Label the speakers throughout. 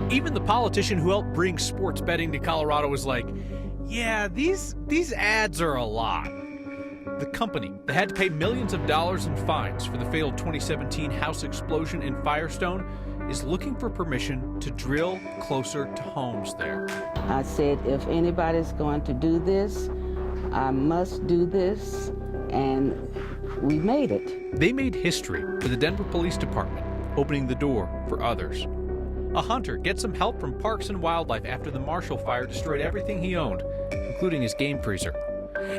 Speaker 1: Even the politician who helped bring sports betting to Colorado was like, yeah, these ads are a lot. The company that had to pay millions of dollars in fines for the failed 2017 house explosion in Firestone is looking for permission to drill closer to homes there.
Speaker 2: I said, if anybody's going to do this, I must do this, and we made it.
Speaker 1: They made history with the Denver Police Department, opening the door for others. A hunter gets some help from Parks and Wildlife after the Marshall Fire destroyed everything he owned, including his game freezer.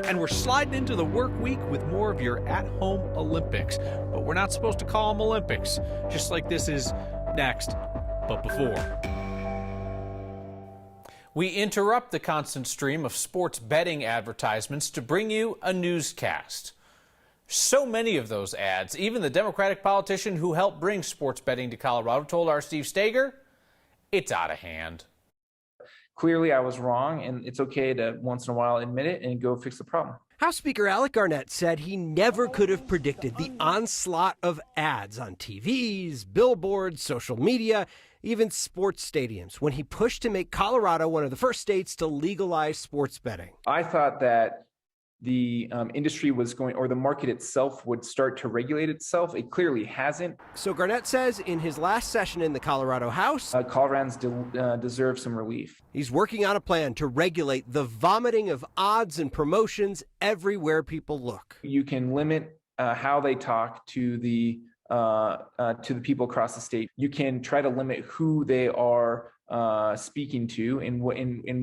Speaker 1: And we're sliding into the work week with more of your at-home Olympics. But we're not supposed to call them Olympics, just like this is next, but before. We interrupt the constant stream of sports betting advertisements to bring you a newscast. So many of those ads, even the Democratic politician who helped bring sports betting to Colorado told our Steve Steger, it's out of hand.
Speaker 3: Clearly, I was wrong, and it's okay to once in a while admit it and go fix the problem.
Speaker 4: House Speaker Alec Garnett said he never could have predicted the onslaught of ads on TVs, billboards, social media, even sports stadiums when he pushed to make Colorado one of the first states to legalize sports betting.
Speaker 3: I thought that the industry was going, or the market itself would start to regulate itself. It clearly hasn't.
Speaker 4: So Garnett says in his last session in the Colorado House,
Speaker 3: Coloradans deserve some relief.
Speaker 4: He's working on a plan to regulate the vomiting of odds and promotions everywhere people look.
Speaker 3: You can limit how they talk to the people across the state. You can try to limit who they are speaking to and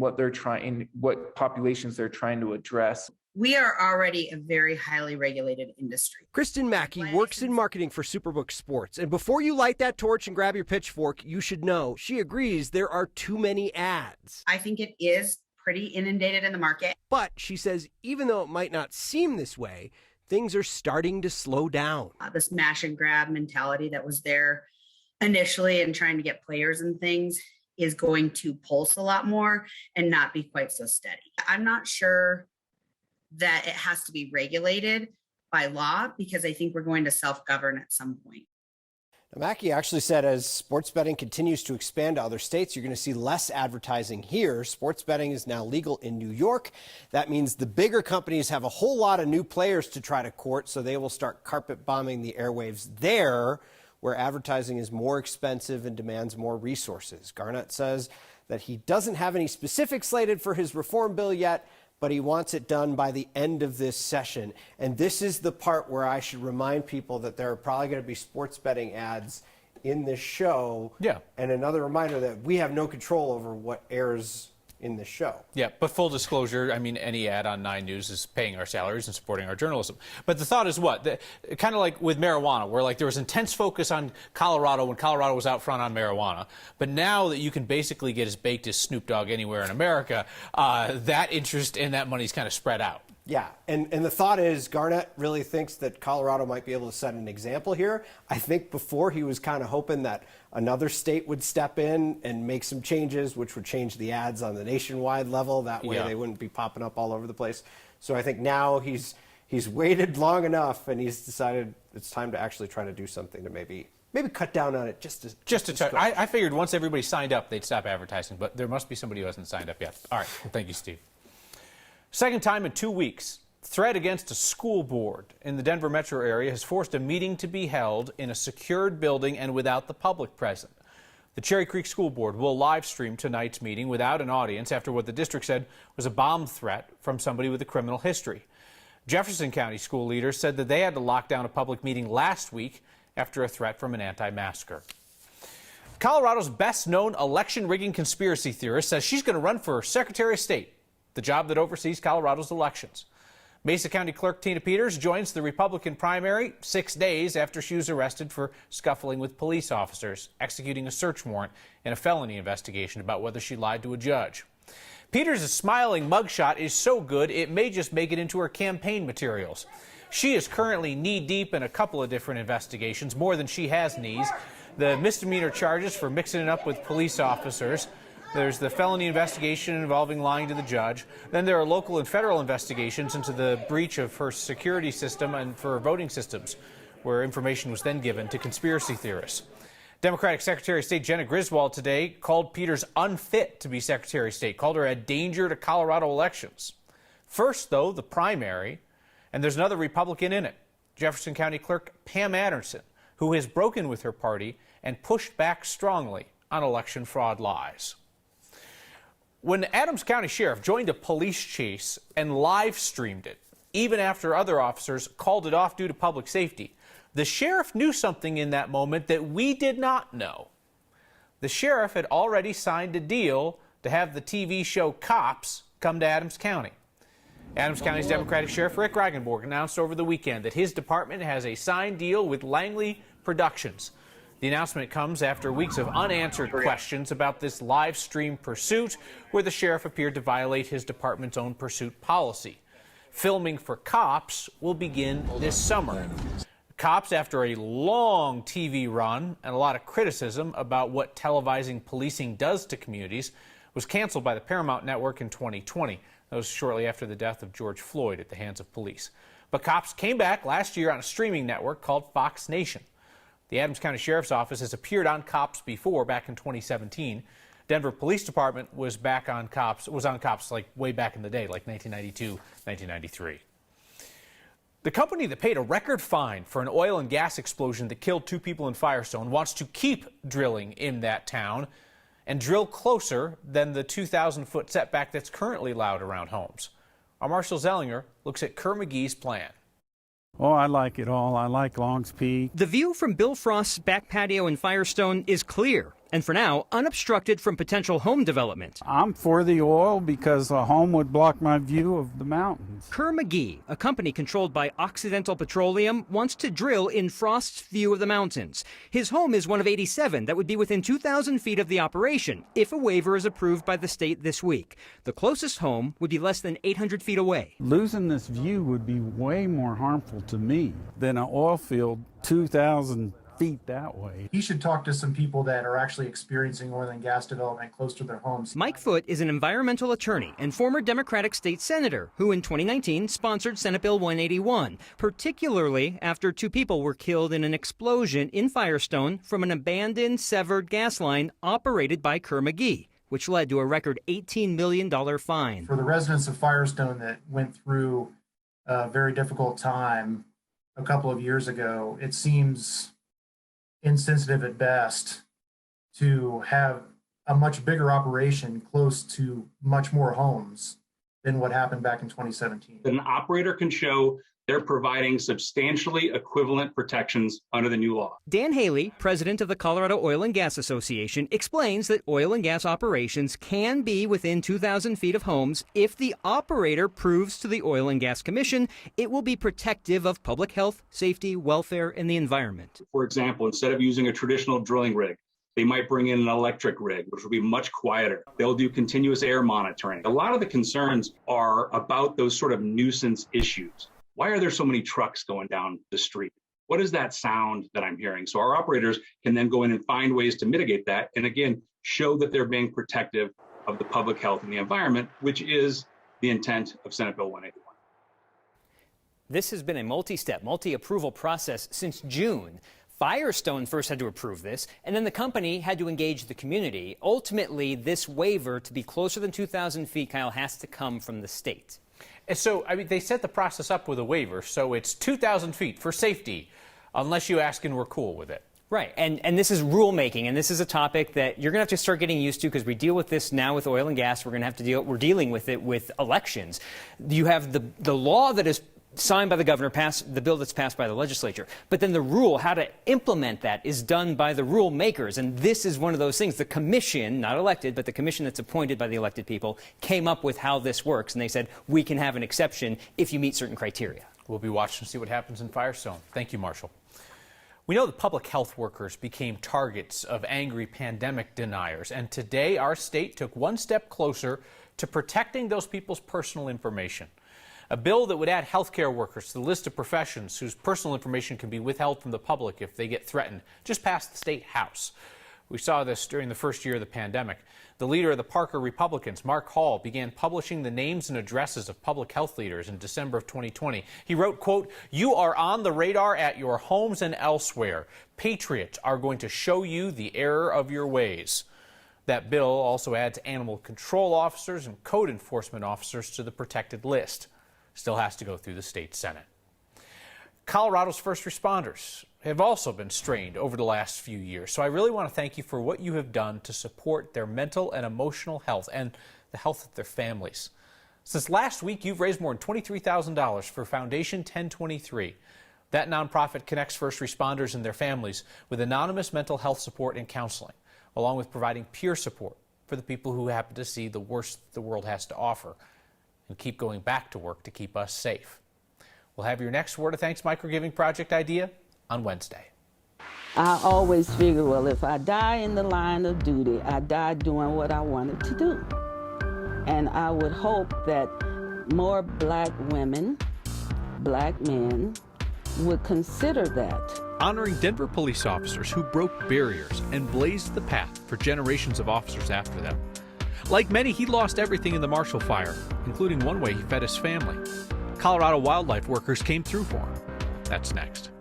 Speaker 3: what they're trying, what populations they're trying to address.
Speaker 5: We are already a very highly regulated industry.
Speaker 4: Kristen Mackey works in marketing for Superbook Sports. And before you light that torch and grab your pitchfork, you should know she agrees there are too many ads.
Speaker 5: I think it is pretty inundated in the market.
Speaker 4: But she says even though it might not seem this way, things are starting to slow down.
Speaker 5: The smash and grab mentality that was there initially and trying to get players and things is going to pulse a lot more and not be quite so steady. I'm not sure that it has to be regulated by law because I think we're going to self-govern at some point.
Speaker 4: Now, Mackey actually said as sports betting continues to expand to other states, you're going to see less advertising here. Sports betting is now legal in New York. That means the bigger companies have a whole lot of new players to try to court, so they will start carpet bombing the airwaves there, where advertising is more expensive and demands more resources. Garnett says that he doesn't have any specifics slated for his reform bill yet, but he wants it done by the end of this session. And this is the part where I should remind people that there are probably going to be sports betting ads in this show.
Speaker 1: Yeah.
Speaker 4: And another reminder that we have no control over what airs in the show.
Speaker 1: Yeah, but full disclosure, I mean, any ad on 9 News is paying our salaries and supporting our journalism. But the thought is what? Kind of like with marijuana, where like there was intense focus on Colorado when Colorado was out front on marijuana. But now that you can basically get as baked as Snoop Dogg anywhere in America, that interest and that money's kind of spread out.
Speaker 4: Yeah, and the thought is Garnett really thinks that Colorado might be able to set an example here. I think before he was kind of hoping that another state would step in and make some changes, which would change the ads on the nationwide level. That way they wouldn't be popping up all over the place. So I think now he's waited long enough and he's decided it's time to actually try to do something to maybe cut down on it just to try.
Speaker 1: I figured once everybody signed up, they'd stop advertising, but there must be somebody who hasn't signed up yet. All right, well, thank you, Steve. Second time in 2 weeks, threat against a school board in the Denver metro area has forced a meeting to be held in a secured building and without the public present. The Cherry Creek School Board will live stream tonight's meeting without an audience after what the district said was a bomb threat from somebody with a criminal history. Jefferson County school leaders said that they had to lock down a public meeting last week after a threat from an anti-masker. Colorado's best-known election rigging conspiracy theorist says she's going to run for Secretary of State, the job that oversees Colorado's elections. Mesa County Clerk Tina Peters joins the Republican primary 6 days after she was arrested for scuffling with police officers, executing a search warrant in a felony investigation about whether she lied to a judge. Peters' smiling mugshot is so good it may just make it into her campaign materials. She is currently knee-deep in a couple of different investigations, more than she has knees. The misdemeanor charges for mixing it up with police officers. There's the felony investigation involving lying to the judge. Then there are local and federal investigations into the breach of her security system and for voting systems, where information was then given to conspiracy theorists. Democratic Secretary of State Jenna Griswold today called Peters unfit to be Secretary of State, called her a danger to Colorado elections. First, though, the primary, and there's another Republican in it, Jefferson County Clerk Pam Anderson, who has broken with her party and pushed back strongly on election fraud lies. When Adams County Sheriff joined a police chase and live streamed it, even after other officers called it off due to public safety, the sheriff knew something in that moment that we did not know. The sheriff had already signed a deal to have the TV show Cops come to Adams County. Adams County's Democratic Sheriff Rick Ragenborg announced over the weekend that his department has a signed deal with Langley Productions. The announcement comes after weeks of unanswered questions about this live stream pursuit, where the sheriff appeared to violate his department's own pursuit policy. Filming for Cops will begin this summer. Cops, after a long TV run and a lot of criticism about what televising policing does to communities, was canceled by the Paramount Network in 2020. That was shortly after the death of George Floyd at the hands of police. But Cops came back last year on a streaming network called Fox Nation. The Adams County Sheriff's Office has appeared on Cops before, back in 2017. Denver Police Department was on Cops like way back in the day, like 1992, 1993. The company that paid a record fine for an oil and gas explosion that killed 2 people in Firestone wants to keep drilling in that town and drill closer than the 2,000-foot setback that's currently allowed around homes. Our Marshall Zellinger looks at Kerr McGee's plan.
Speaker 6: Oh, I like it all. I like Long's Peak.
Speaker 7: The view from Bill Frost's back patio in Firestone is clear, and for now, unobstructed from potential home development.
Speaker 6: I'm for the oil because a home would block my view of the mountains.
Speaker 7: Kerr McGee, a company controlled by Occidental Petroleum, wants to drill in Frost's view of the mountains. His home is one of 87 that would be within 2,000 feet of the operation if a waiver is approved by the state this week. The closest home would be less than 800 feet away.
Speaker 6: Losing this view would be way more harmful to me than an oil field 2,000 feet that way.
Speaker 8: He should talk to some people that are actually experiencing oil and gas development close to their homes.
Speaker 7: Mike Foote is an environmental attorney and former Democratic state senator who in 2019 sponsored Senate Bill 181, particularly after 2 people were killed in an explosion in Firestone from an abandoned severed gas line operated by Kerr McGee, which led to a record $18 million fine.
Speaker 8: For the residents of Firestone that went through a very difficult time a couple of years ago, it seems insensitive at best to have a much bigger operation close to much more homes than what happened back in 2017.
Speaker 9: An operator can show they're providing substantially equivalent protections under the new law.
Speaker 7: Dan Haley, president of the Colorado Oil and Gas Association, explains that oil and gas operations can be within 2,000 feet of homes if the operator proves to the Oil and Gas Commission it will be protective of public health, safety, welfare, and the environment.
Speaker 9: For example, instead of using a traditional drilling rig, they might bring in an electric rig, which will be much quieter. They'll do continuous air monitoring. A lot of the concerns are about those sort of nuisance issues. Why are there so many trucks going down the street? What is that sound that I'm hearing? So our operators can then go in and find ways to mitigate that. And again, show that they're being protective of the public health and the environment, which is the intent of Senate Bill 181.
Speaker 7: This has been a multi-step, multi-approval process since June. Firestone first had to approve this, and then the company had to engage the community. Ultimately, this waiver to be closer than 2,000 feet, Kyle, has to come from the state.
Speaker 1: And so, I mean, they set the process up with a waiver, so it's 2,000 feet for safety, unless you ask and we're cool with it.
Speaker 7: Right, and this is rulemaking, and this is a topic that you're going to have to start getting used to because we deal with this now with oil and gas. We're dealing with it with elections. You have the law that is signed by the governor, the bill that's passed by the legislature. But then the rule, how to implement that, is done by the rule makers. And this is one of those things. The commission, not elected, but the commission that's appointed by the elected people, came up with how this works. And they said, we can have an exception if you meet certain criteria.
Speaker 1: We'll be watching to see what happens in Firestone. Thank you, Marshall. We know that public health workers became targets of angry pandemic deniers. And today, our state took one step closer to protecting those people's personal information. A bill that would add healthcare workers to the list of professions whose personal information can be withheld from the public if they get threatened just passed the state house. We saw this during the first year of the pandemic. The leader of the Parker Republicans, Mark Hall, began publishing the names and addresses of public health leaders in December of 2020. He wrote, quote, "You are on the radar at your homes and elsewhere. Patriots are going to show you the error of your ways." That bill also adds animal control officers and code enforcement officers to the protected list. Still has to go through the state Senate. Colorado's first responders have also been strained over the last few years. So I really want to thank you for what you have done to support their mental and emotional health and the health of their families. Since last week, you've raised more than $23,000 for Foundation 1023. That nonprofit connects first responders and their families with anonymous mental health support and counseling, along with providing peer support for the people who happen to see the worst the world has to offer and keep going back to work to keep us safe. We'll have your next Word of Thanks microgiving project idea on Wednesday.
Speaker 2: I always figure, well, if I die in the line of duty, I die doing what I wanted to do. And I would hope that more black women, black men would consider that.
Speaker 1: Honoring Denver police officers who broke barriers and blazed the path for generations of officers after them. Like many, he lost everything in the Marshall Fire, including one way he fed his family. Colorado wildlife workers came through for him. That's next.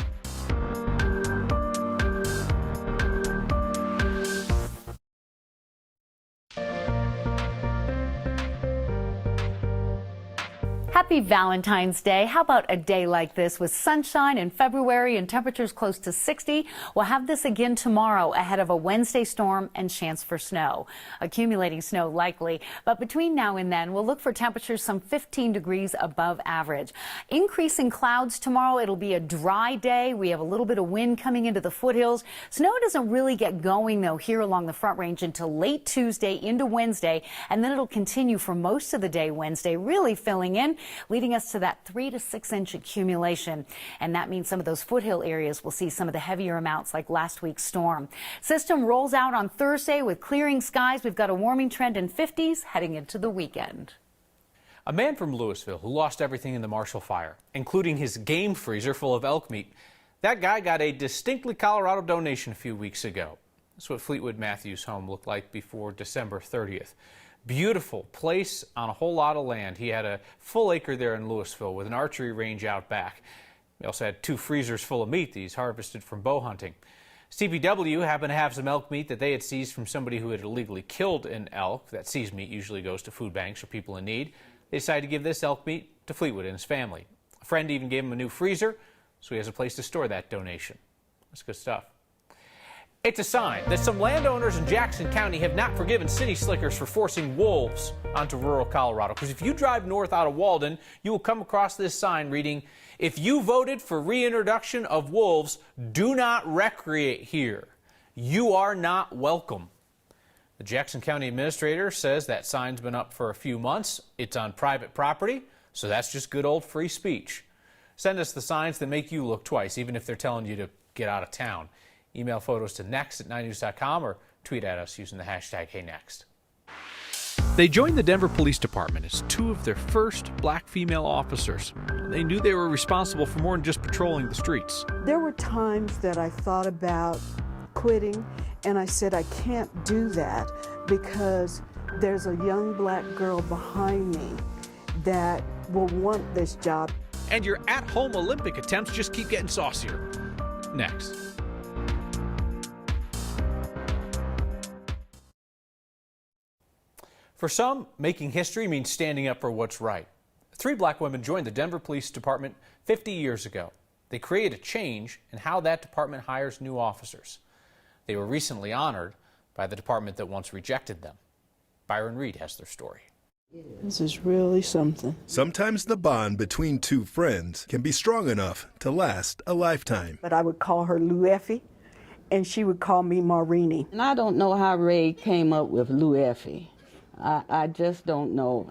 Speaker 10: Happy Valentine's Day. How about a day like this with sunshine in February and temperatures close to 60? We'll have this again tomorrow ahead of a Wednesday storm and chance for snow. Accumulating snow likely, but between now and then we'll look for temperatures some 15 degrees above average. Increasing clouds tomorrow. It'll be a dry day. We have a little bit of wind coming into the foothills. Snow doesn't really get going though here along the Front Range until late Tuesday into Wednesday, and then it'll continue for most of the day Wednesday, really filling in, leading us to that 3 to 6 inch accumulation. And that means some of those foothill areas will see some of the heavier amounts like last week's storm. System rolls out on Thursday with clearing skies. We've got a warming trend in 50s heading into the weekend.
Speaker 1: A man from Louisville who lost everything in the Marshall Fire, including his game freezer full of elk meat. That guy got a distinctly Colorado donation a few weeks ago. That's what Fleetwood Matthews' home looked like before December 30th. Beautiful place on a whole lot of land. He had a full acre there in Louisville with an archery range out back. He also had 2 freezers full of meat that he's harvested from bow hunting. CPW happened to have some elk meat that they had seized from somebody who had illegally killed an elk. That seized meat usually goes to food banks or people in need. They decided to give this elk meat to Fleetwood and his family. A friend even gave him a new freezer, so he has a place to store that donation. That's good stuff. It's a sign that some landowners in Jackson County have not forgiven city slickers for forcing wolves onto rural Colorado. Because if you drive north out of Walden, you will come across this sign reading, "If you voted for reintroduction of wolves, do not recreate here. You are not welcome." The Jackson County administrator says that sign's been up for a few months. It's on private property, so that's just good old free speech. Send us the signs that make you look twice, even if they're telling you to get out of town. Email photos to next@9news.com or tweet at us using the hashtag HeyNext. They joined the Denver Police Department as 2 of their first black female officers. They knew they were responsible for more than just patrolling the streets.
Speaker 11: There were times that I thought about quitting, and I said I can't do that because there's a young black girl behind me that will want this job.
Speaker 1: And your at-home Olympic attempts just keep getting saucier. Next. For some, making history means standing up for what's right. 3 black women joined the Denver Police Department 50 years ago. They created a change in how that department hires new officers. They were recently honored by the department that once rejected them. Byron Reed has their story.
Speaker 11: This is really something.
Speaker 12: Sometimes the bond between 2 friends can be strong enough to last a lifetime.
Speaker 11: But I would call her Lou Effie, and she would call me Maurini.
Speaker 2: And I don't know how Ray came up with Lou Effie. I just don't know.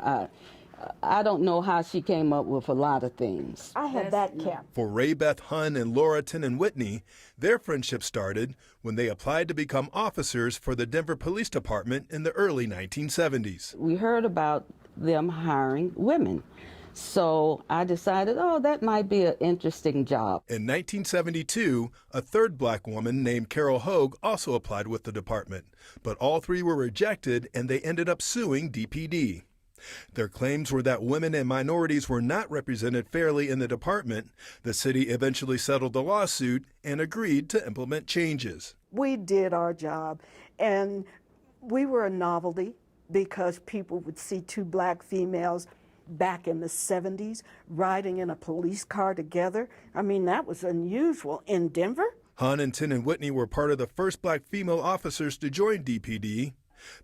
Speaker 2: I don't know how she came up with a lot of things.
Speaker 11: I had that cap.
Speaker 12: For Ray Beth Hunn and Lauraton and Whitney, their friendship started when they applied to become officers for the Denver Police Department in the early 1970s.
Speaker 2: We heard about them hiring women. So I decided, oh, that might be an interesting job.
Speaker 12: In 1972, a third black woman named Carol Hogue also applied with the department, but all three were rejected and they ended up suing DPD. Their claims were that women and minorities were not represented fairly in the department. The city eventually settled the lawsuit and agreed to implement changes.
Speaker 11: We did our job, and we were a novelty because people would see two black females back in the 70s riding in a police car together. I mean, that was unusual in Denver.
Speaker 12: Huntington and Whitney were part of the first black female officers to join DPD.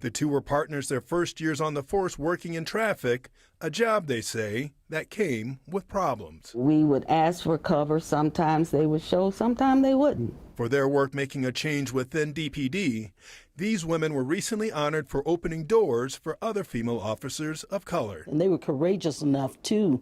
Speaker 12: The two were partners their first years on the force working in traffic, a job, they say, that came with problems.
Speaker 2: We would ask for cover. Sometimes they would show, sometimes they wouldn't.
Speaker 12: For their work making a change within DPD, these women were recently honored for opening doors for other female officers of color.
Speaker 13: And they were courageous enough to,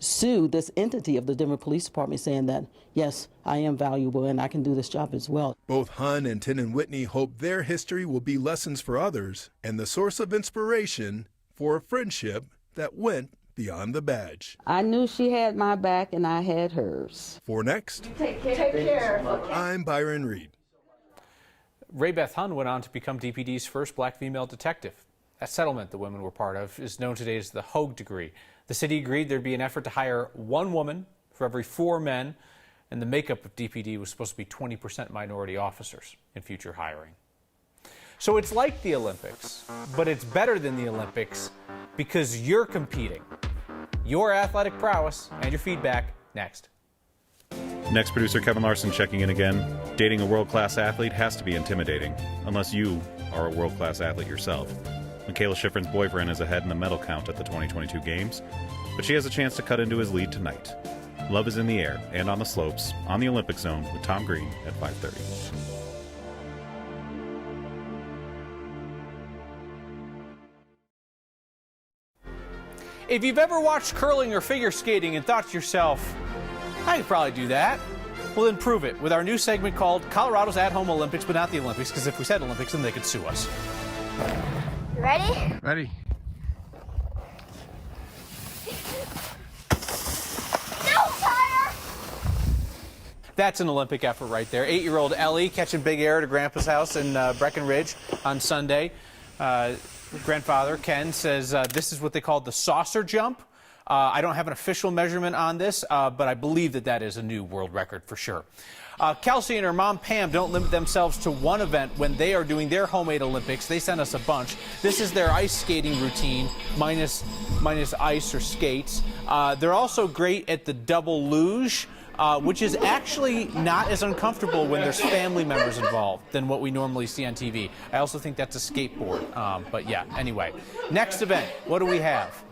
Speaker 13: sue this entity of the Denver Police Department, saying that, yes, I am valuable and I can do this job as well.
Speaker 12: Both Huntington and Whitney hope their history will be lessons for others and the source of inspiration for a friendship that went beyond the badge.
Speaker 2: I knew she had my back and I had hers.
Speaker 12: For Next,
Speaker 11: Take care.
Speaker 12: I'm Byron Reed.
Speaker 1: Ray Beth Hunn went on to become DPD's first black female detective. That settlement the women were part of is known today as the Hogue Decree. The city agreed there'd be an effort to hire one woman for every 4 men, and the makeup of DPD was supposed to be 20% minority officers in future hiring. So it's like the Olympics, but it's better than the Olympics because you're competing. Your athletic prowess and your feedback next.
Speaker 14: Next, producer Kevin Larson checking in again. Dating a world-class athlete has to be intimidating, unless you are a world-class athlete yourself. Michaela Schifrin's boyfriend is ahead in the medal count at the 2022 Games, but she has a chance to cut into his lead tonight. Love is in the air and on the slopes on the Olympic Zone with Tom Green at 5:30.
Speaker 1: If you've ever watched curling or figure skating and thought to yourself, I could probably do that, well then prove it with our new segment called Colorado's At-Home Olympics, but not the Olympics, because if we said Olympics, then they could sue us.
Speaker 15: Ready?
Speaker 12: Ready.
Speaker 15: No tire!
Speaker 1: That's an Olympic effort right there. 8-year-old Ellie catching big air at her grandpa's house in Breckenridge on Sunday. Grandfather Ken says this is what they call the saucer jump. I don't have an official measurement on this, but I believe that is a new world record for sure. Kelsey and her mom Pam don't limit themselves to one event when they are doing their homemade Olympics. They sent us a bunch. This is their ice skating routine, minus ice or skates. They're also great at the double luge, which is actually not as uncomfortable when there's family members involved than what we normally see on TV. I also think that's a skateboard. But yeah, anyway. Next event, what do we have?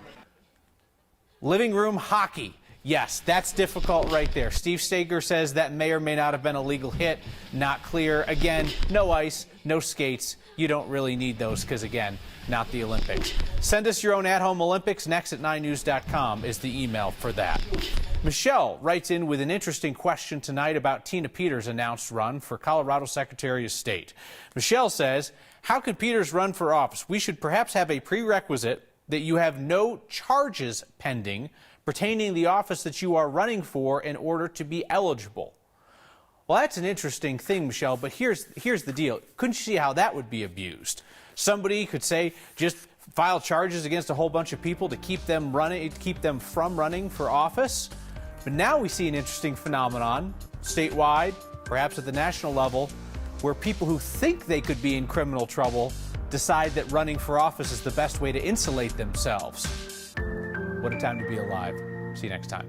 Speaker 1: Living room hockey. Yes, that's difficult right there. Steve Stager says that may or may not have been a legal hit. Not clear. Again, no ice, no skates. You don't really need those because, again, not the Olympics. Send us your own at-home Olympics. Next at 9news.com is the email for that. Michelle writes in with an interesting question tonight about Tina Peters' announced run for Colorado Secretary of State. Michelle says, how could Peters run for office? We should perhaps have a prerequisite that you have no charges pending pertaining to the office that you are running for in order to be eligible. Well, that's an interesting thing, Michelle, but here's the deal. Couldn't you see how that would be abused? Somebody could say, just file charges against a whole bunch of people to keep them from running for office. But now we see an interesting phenomenon statewide, perhaps at the national level, where people who think they could be in criminal trouble decide that running for office is the best way to insulate themselves. What a time to be alive. See you next time.